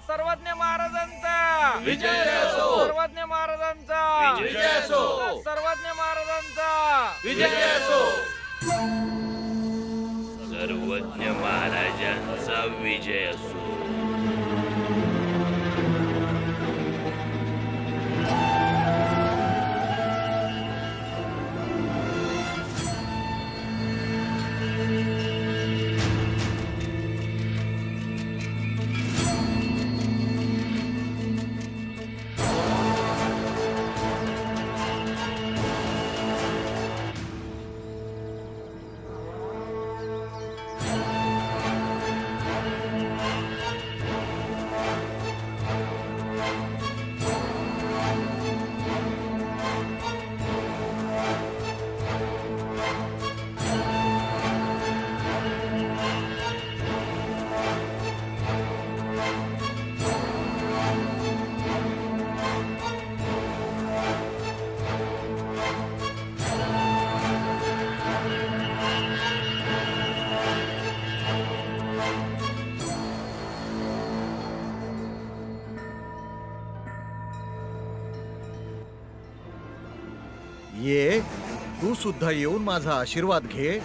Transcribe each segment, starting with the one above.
सर्वज्ञ महाराजांचा विजय असो. सर्वज्ञ महाराजांचा विजय असो. सर्वज्ञ महाराजांचा विजय असो. सर्वज्ञ महाराजांचा विजय असो. ये तू सुद्धा येऊन माझा आशीर्वाद घे.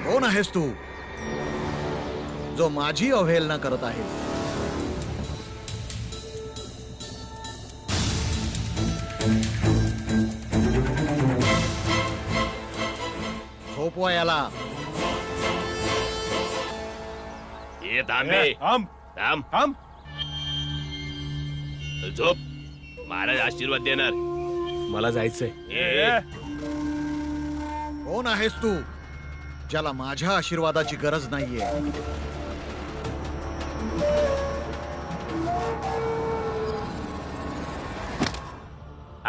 कोण आहेस तू जो माझी अवहेलना करत आहे? झोपवा याला. ये थांबे. थांब. झोप. महाराज आशीर्वाद देणार. मला जायचंय. कोण आहेस तू ज्याला माझ्या आशीर्वादाची गरज नाहीये?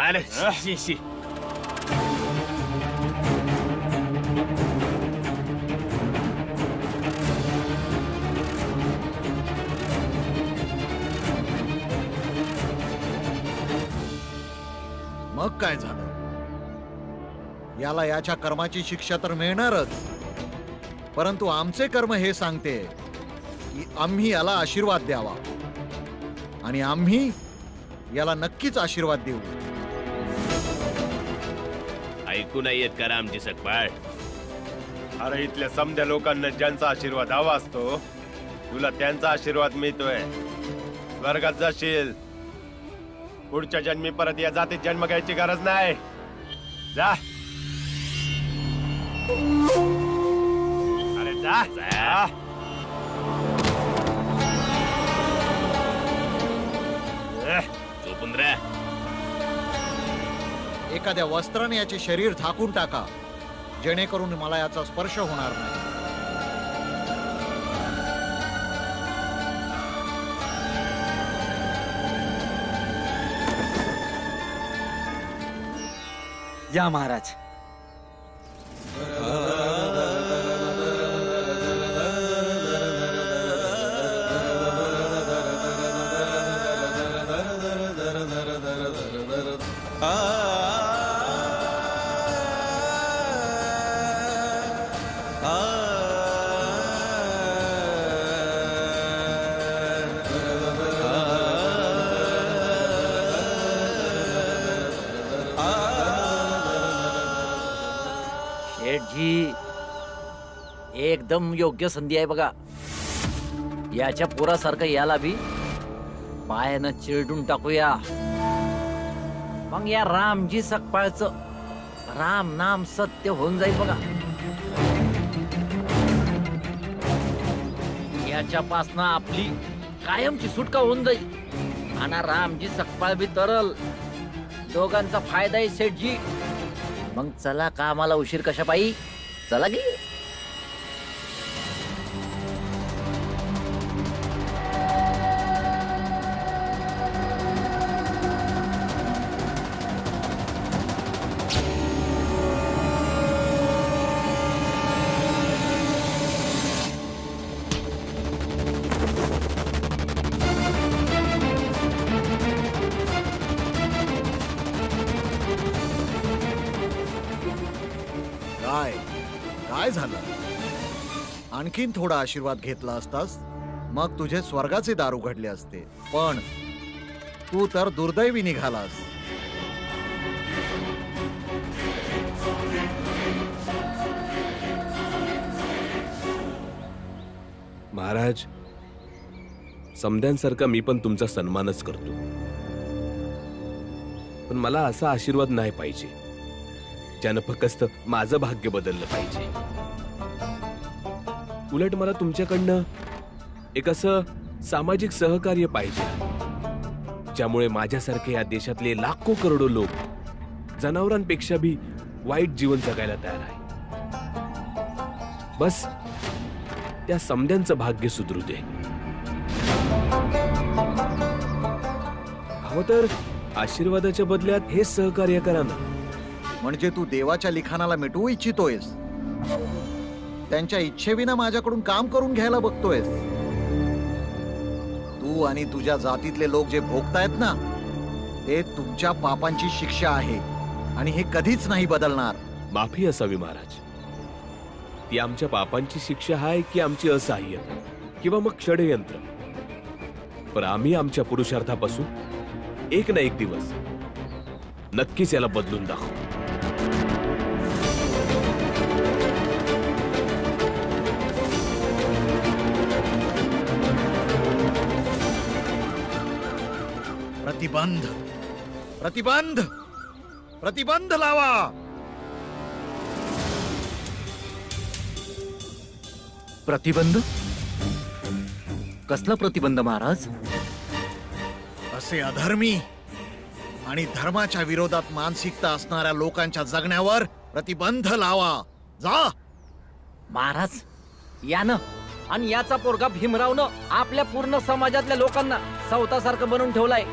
अरे शी. मग काय झालं? याला याच्या कर्माची शिक्षा तर मिळणारच, परंतु आमचे कर्म हे सांगते की आम्ही याला आशीर्वाद द्यावा आणि आम्ही याला नक्कीच आशीर्वाद देऊ. ऐकू नाही येत का रामजी सकपाळ? अरे इथल्या समध्या लोकांना ज्यांचा आशीर्वाद हवा असतो तुला त्यांचा आशीर्वाद मिळतोय. स्वर्गात जाशील. पुढच्या जन्मी परत या जातीत जन्म घ्यायची गरज नाही. जा. अरे जा. झोपून रे. एखाद्या वस्त्राने याचे शरीर झाकून टाका, जेणेकरून मला याचा स्पर्श होणार नाही. या महाराज. शेठजी, एकदम योग्य संधी आहे बघा. याच्या पोरासारखं याला बी पायानं चिरडून टाकूया. मग या रामजी सकपाळचं राम नाम सत्य होऊन जाईल बघा. याच्यापासनं आपली कायमची सुटका होऊन जाईल आणि रामजी सकपाळ बी तरल. दोघांचा फायदा आहे शेठजी. मग चला, कामाला उशीर कशा पायी. चला की. काय झालं? आणखीन थोडा आशीर्वाद घेतला असतास मग तुझे स्वर्गाचे दार उघडले असते. पण तू तर दुर्दैवी निघालास. महाराज, समद्यांसारखा मी पण तुमचा सन्मानच करतो, पण मला असा आशीर्वाद नाही पाहिजे ज्यानं फक्त माझं भाग्य बदललं पाहिजे. उलट मला तुमच्याकडनं एक असं सामाजिक सहकार्य पाहिजे ज्यामुळे माझ्यासारखे या देशातले लाखो करोडो लोक जनावरांपेक्षा भी वाईट जीवन जगायला तयार आहे. बस त्या समद्यांचं भाग्य सुधरू दे. हवं तर आशीर्वादाच्या बदल्यात हे सहकार्य करा ना. म्हणजे तू देवाच्या लिखाणाला मिटवू इच्छितोयस? त्यांच्या इच्छेविना माझ्याकडून काम करून घ्यायला बघतोयस? तू आणि तुझ्या जातीतले लोक जे भोगतायत ना, ते तुमच्या पापांची शिक्षा आहे आणि हे कधीच नाही बदलणार. माफी असावी महाराज. ती आमच्या पापांची शिक्षा आहे की आमची असहाय्यता किंवा मग षडयंत्र? पण आम्ही आमच्या पुरुषार्थापासून एक ना एक दिवस नक्कीच याला बदलून दाखवू. प्रतिबंध, प्रतिबंध, प्रतिबंध लावा. प्रतिबंध? कसला प्रतिबंध महाराज? असे अधर्मी आणि धर्माच्या विरोधात मानसिकता असणाऱ्या लोकांच्या जगण्यावर प्रतिबंध लावा. जा. महाराज, यानं आणि याचा पोरगा भीमरावनं आपल्या पूर्ण समाजातल्या लोकांना सवतासारखं बनवून ठेवलाय.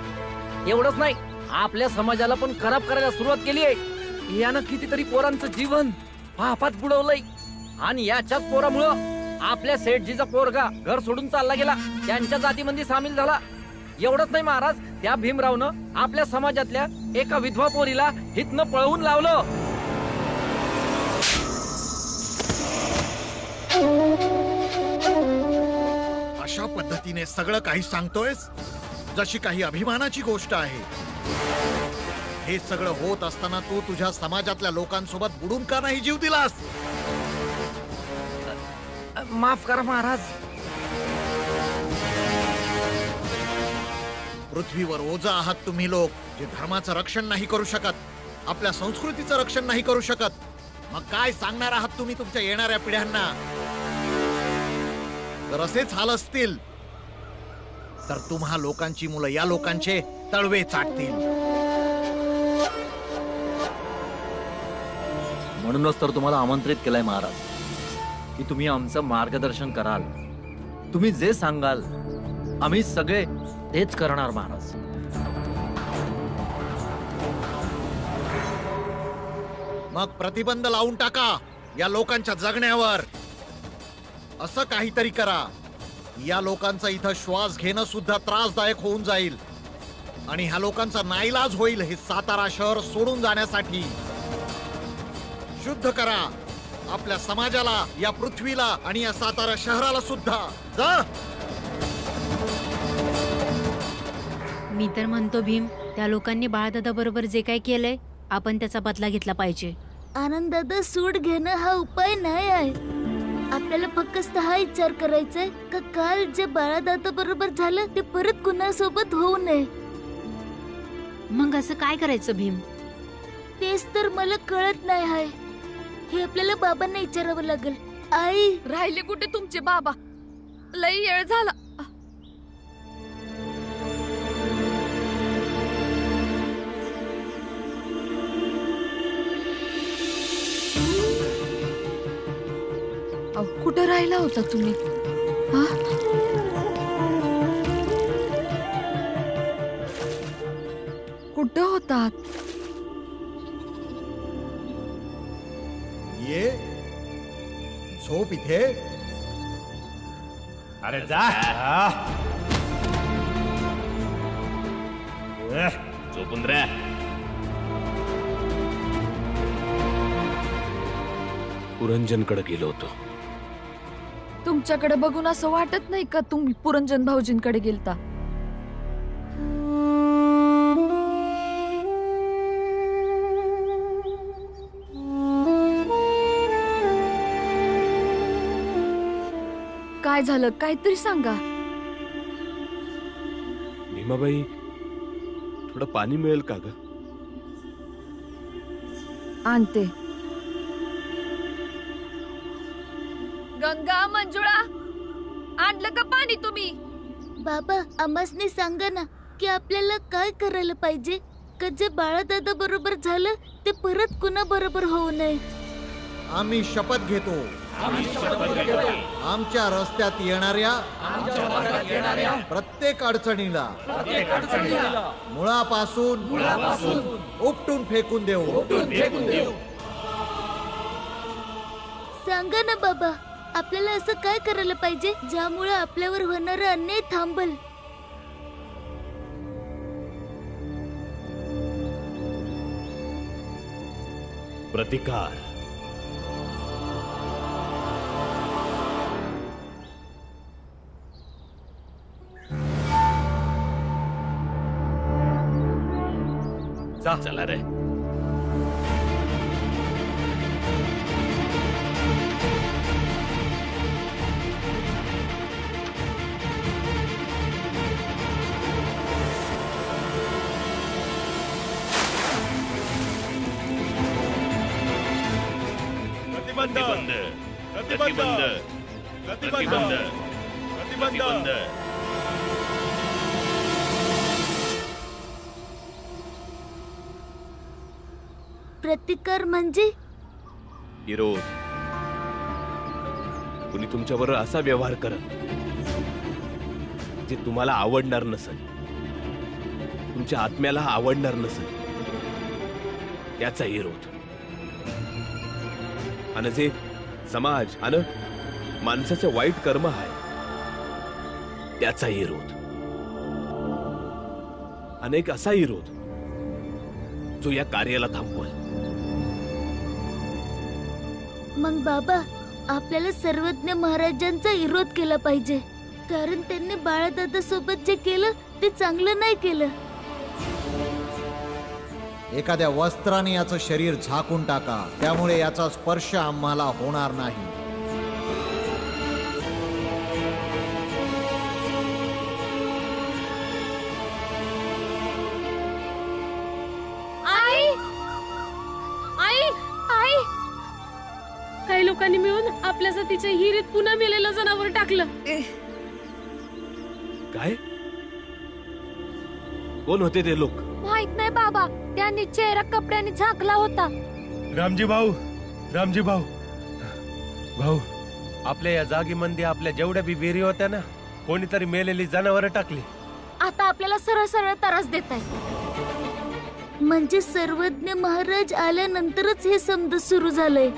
एवढंच नाही, आपल्या समाजाला पण खराब करायला सुरुवात केली आहे. यानं कितीतरी पोरांचं जीवन पापात बुडवलंय आणि याच्याच पोरामुळं आपल्या सेठजीचा पोरगा घर सोडून चालला गेला, त्यांच्या जातीमध्ये सामील झाला. एवढंच नाही महाराज, त्या भीमरावनं आपल्या समाजातल्या एका विधवा पोरीला हितनं पळवून लावलं. अशा पद्धतीने सगळं काही सांगतोयस जशी काही अभिमानाची गोष्ट आहे. हे सगळं होत असताना तू तुझ्या समाजातल्या लोकांसोबत बुडून का नाही जीव दिलास? माफ करा महाराज. पृथ्वीवर ओझा आहात तुम्ही लोक, जे धर्माचं रक्षण नाही करू शकत, आपल्या संस्कृतीचं रक्षण नाही करू शकत. मग काय सांगणार आहात तुम्ही तुमच्या येणाऱ्या पिढ्यांना? जर असेच हाल असतील तर तुम्हा लोकांची मुलं या लोकांचे तळवे चाटतील. म्हणूनच तर तुम्हाला आमंत्रित केलंय महाराज, की तुम्ही आमचं मार्गदर्शन कराल. तुम्ही जे सांगाल आम्ही सगळे तेच करणार महाराज. मग प्रतिबंध लावून टाका या लोकांच्या जगण्यावर. असं काहीतरी करा, या लोकांचा इथं श्वास घेणं सुद्धा त्रासदायक होऊन जाईल आणि ह्या लोकांचा नाईलाज होईल हे सातारा शहर सोडून जाण्यासाठी. शुद्ध करा आपल्या समाजाला, या पृथ्वीला आणि या सातारा शहराला सुद्धा. जा. मी तर म्हणतो भीम, त्या लोकांनी बाळदादा बरोबर जे काय केलंय आपण त्याचा बदला घेतला पाहिजे. आनंदादा सूट घेणं हा उपाय नाही आहे. आपल्याला फक्त हा विचार करायचाय का काल जे बाळादादा बरोबर झालं ते परत कुणासोबत होऊ नये. मग असं काय करायचं भीम? तेच तर मला कळत नाही आहे. हे आपल्याला बाबांना विचारावं लागेल. आई, राहिले कुठे तुमचे बाबा? लई वेळ झाला. कुठं राहिला होता तुम्ही? कुठं होतात? ये झोप इथे. अरे जा. झोपून रे. पुरंजनकडे गेलो होतो. तुमच्याकडे बघून असं वाटत नाही का तुम्ही पुरंजन भाऊजींकडे गेलता? काय झालं काहीतरी सांगा. भीमाबाई, थोडं पाणी मिळेल का ग? आणते. गंगा, मंजुळा, आणलं का पाणी तुम्ही? बाबा, आम्हासनी सांगा ना की आपल्याला काय करायला पाहिजे का जे बाळादादा बरोबर झालं ते परत कुणा बरोबर होऊ नये. आम्ही शपथ घेतो आमच्या रस्त्यात येणाऱ्या प्रत्येक अडचणीला मुळापासून उपटून फेकून देऊ. सांगा ना बाबा, आपल्याला असं काय करायला पाहिजे ज्यामुळे आपल्यावर होणारा अन्याय थांबल. प्रतिकार. चला रे. प्रतिबंध. प्रतिबंध. प्रतिबंध. प्रतिबंध. प्रतिकार म्हणजे विरोध. कुणी तुमच्याबरोबर असा व्यवहार करत जे तुम्हाला आवडणार नसेल, तुमच्या आत्म्याला आवडणार नसेल, त्याचा विरोध. आणि जे समाज आणि माणसाचं वाईट कर्म आहे त्याचा विरोध. अनेक असा विरोध जो या कार्याला थांबवल. मग बाबा, आपल्याला सर्वज्ञ महाराजांचा विरोध केला पाहिजे, कारण त्यांनी बाळादादा सोबत जे केलं ते चांगलं नाही केलं. एखाद्या वस्त्राने याचं शरीर झाकून टाका, त्यामुळे याचा स्पर्श आम्हाला होणार नाही. आई, आई, आई. काही लोकांनी मिळून आपल्या सतीच्या हिरीत पुन्हा मेलेलं जनावर टाकलं. काय? कोण होते ते लोक? माहित नाही बाबा, त्यांनी चेहरा कपड्याने झाकला होता. रामजी भाऊ, रामजी भाऊ, भाऊ, आपल्या या जागेमध्ये आपल्या जेवढ्या बी विहिरी होत्या ना, कोणीतरी मेलेली जनावर टाकली. आता आपल्याला सरळ सरळ त्रास देत आहे. म्हणजे सर्वज्ञ महाराज आल्यानंतरच हे समज सुरू झालंय.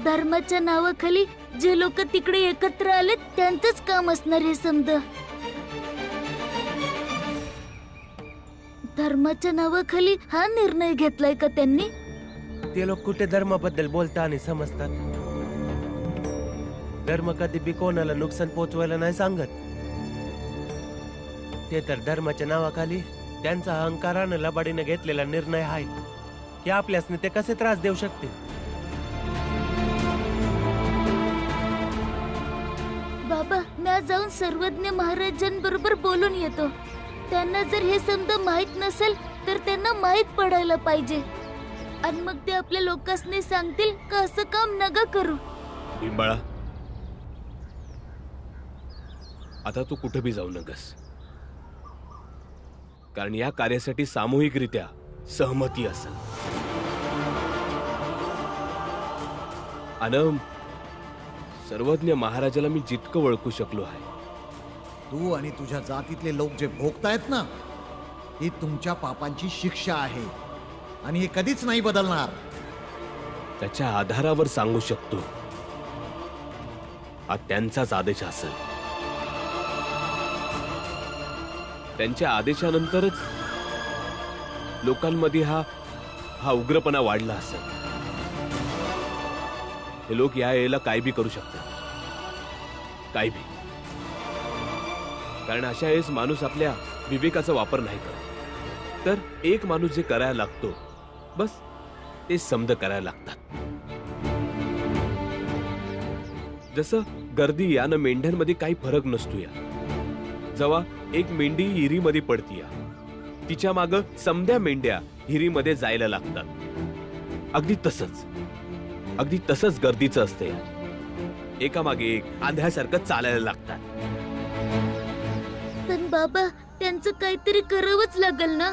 धर्माच्या नावाखाली जे लोक तिकडे एकत्र आले त्यांचंच काम असणार हे समज. धर्माच्या नावाखाली हा निर्णय घेतलाय का त्यांनी? ते लोक कुठे धर्माबद्दल बोलता आणि समजतात? धर्म कधी बी कोणाला नुकसान पोचवायला नाही सांगत. ते तर धर्माच्या नावाखाली त्यांचा अहंकारानं लबाडीने घेतलेला निर्णय आहे की आपल्यासने ते कसे त्रास देऊ शकते. बाबा, मी आज जाऊन सर्वज्ञ महाराजांबरोबर बोलून येतो. त्यांना जर हे समज माहित नसेल तर त्यांना माहित पडायला पाहिजे, आणि मग ते आपल्या लोकांनी सांगतील का असं काम नका करू. बिंबाळा, आता तू कुठे बी जाऊ नकस, कारण या कार्यासाठी सामूहिकरित्या सहमती असेल. आणि सर्वज्ञ महाराजाला मी जितकं ओळखू शकलो आहे, तू आणि तुझ्या जातीतले लोक जे भोगतायत ना, ही तुमच्या पापांची शिक्षा आहे आणि हे कधीच नाही बदलणार. त्याच्या आधारावर सांगू शकतो हा त्यांचाच आदेश असेल. त्यांच्या आदेशानंतरच लोकांमध्ये हा हा उग्रपणा वाढला असेल. हे लोक या यायला काय बी करू शकतात, काय बी. कारण अशा वेळेस माणूस आपल्या विवेकाचा वापर नाही करत. तर एक माणूस जे करायला लागतो बस ते समद करायला लागतात. जसं गर्दी यानं मेंढ्यांमध्ये काही फरक नसतो. या जेव्हा एक मेंढी हिरीमध्ये पडती या तिच्या माग समद्या मेंढ्या हिरीमध्ये जायला लागतात. अगदी तसंच गर्दीचं असते. एकामागे एक आंध्यासारखं चालायला लागतात. पण बाबा त्यांचं काहीतरी करावंच लागल ना.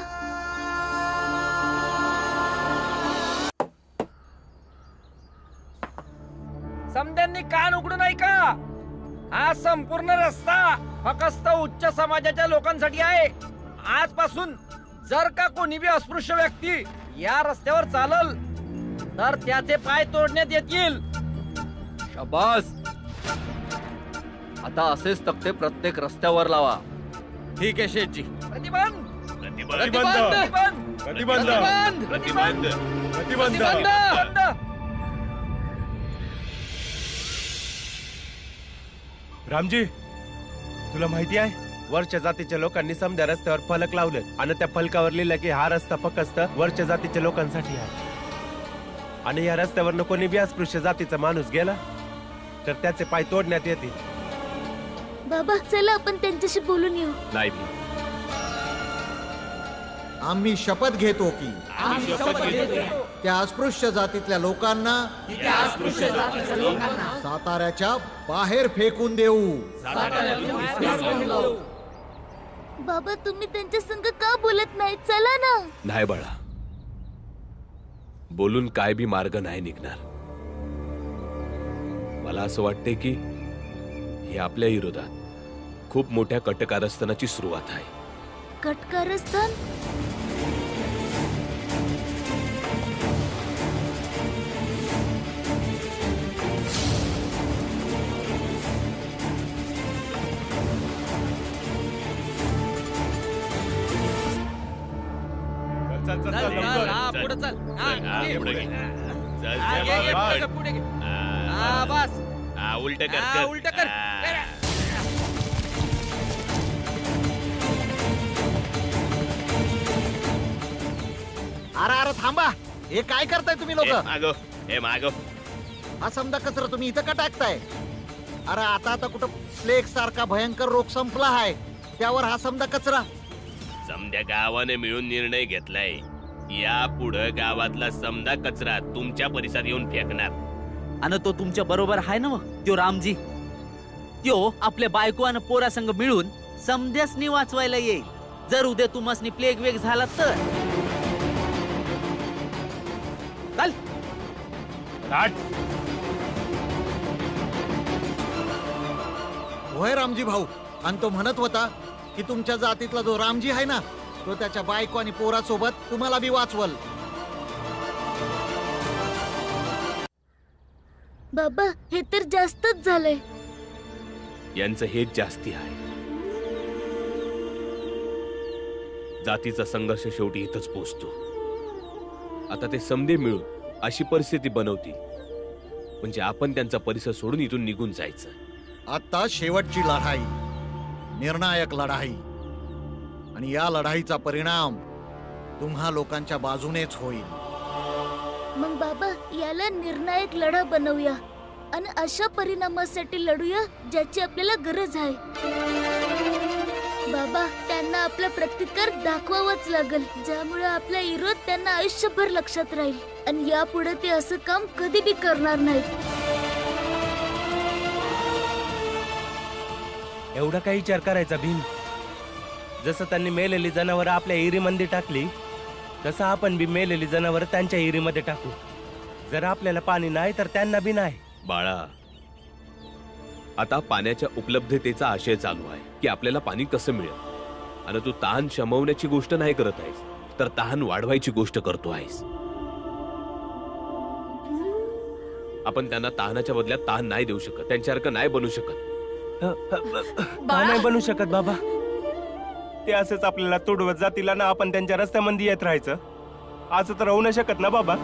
समद्यांनी कान उघडून ऐका. हा संपूर्ण रस्ता फक्त उच्च समाजाच्या लोकांसाठी आहे. आजपासून जर का कोणी बी अस्पृश्य व्यक्ती या रस्त्यावर चालल तर त्याचे पाय तोडण्यात येतील. शाबास. आता असेच तक्ते प्रत्येक रस्त्यावर लावा. ठीक आहे शेठजी. प्रतिबंध रामजी, तुला माहिती आहे वरच्या जातीच्या लोकांनी समद्या रस्त्यावर फलक लावले आणि त्या फलकावर लिहिलं की हा रस्ता फक्त वरच्या जातीच्या लोकांसाठी आहे. आणि या रस्त्यावरनं कोणी बी अस्पृश्य जातीचा माणूस गेला तर त्याचे पाय तोडण्यात येतील. बाबा चला आपण त्यांच्याशी बोलून येऊ. नाही भी. आम्ही शपथ घेतो की त्या अस्पृश्य जातीतल्या लोकांना साताऱ्याच्या बाहेर फेकून देऊ. बाबा तुम्ही त्यांच्या संग का बोलत नाही? चला ना. नाही बाळा, बोलून काय बी मार्ग नाही निघणार. मला असं वाटते की हे आपल्या विरोधात खूप मोठ्या कटकारस्थानाची सुरुवात आहे. कटकारस्थान? पुढे चल. पुढे घे. बस उलट उलट कर. अरे अरे थांबा. हे काय करताय तुम्ही लोक? मागो. हा समजा कचरा तुम्ही इथं का टाकताय? अरे आता कुठं प्लेग सारखा भयंकर रोग संपला आहे त्यावर हा समजा कचरा. समद्या गावाने मिळून निर्णय घेतलाय. या पुढे गावातला समदा कचरा तुमच्या परिसरात येऊन फेकणार. आणि तो तुमच्या बरोबर आहे ना मग त्यो रामजी. त्यो आपल्या बायको आणि पोरा संग मिळून समद्यासनी वाचवायला येईल. जर उद्या तुम्हासनी प्लेग वेग झाला तर चल. होय रामजी भाऊ. आणि तो म्हणत होता की तुमच्या जातीतला जो रामजी आहे ना तो त्याच्या बायको आणि पोरासोबत तुम्हाला बी वाचवल. बाबा हे तर जास्तच झालंय. यांचं हेच जास्ती आहे. जातीचा संघर्ष शेवटी इथंच पोहोचतो. आता ते समदे मिळून अशी परिस्थिती बनवतील म्हणजे आपण त्यांचा परिसर सोडून इथून निघून जायचं. आता शेवटची लढाई, निर्णायक लढाई. आणि या लढाईचा परिणाम तुम्हा लोकांच्या बाजूनेच होईल. मग बाबा याला निर्णायक लढा बनवूया आणि अशा परिणामासाठी लढूया ज्याची आपल्याला गरज आहे. बाबा त्यांना आपला प्रतिकार दाखवावाच लागल ज्यामुळे आपला विरोध त्यांना आयुष्यभर लक्षात राहील आणि यापुढे ते असं काम कधी बी करणार नाहीत. एवढा काही विचार करायचा भीम? जसं त्यांनी मेलेली जनावर आपल्या हिरीमध्ये टाकली तसं आपण बी मेलेली जनावर त्यांच्या हिरीमध्ये टाकू. जर आपल्याला पाणी नाही तर त्यांना बी नाही. बाळा, आता पाण्याच्या उपलब्धतेचा आशय चालू आहे की आपल्याला पाणी कसं मिळेल. आणि तू तहान शमवण्याची गोष्ट नाही करत आहेस तर तहान वाढवायची गोष्ट करतो आहेस. आपण त्यांना तहानाच्या बदल्यात तहान नाही देऊ शकत. त्यांच्यासारखं नाही बनू शकत. का नाही बनू शकत बाबा? ते असंच आपल्याला तुडवत जातील ना आपण त्यांच्या रस्त्यामध्ये येत राहायचं. असं तर राहू नाही शकत ना बाबा.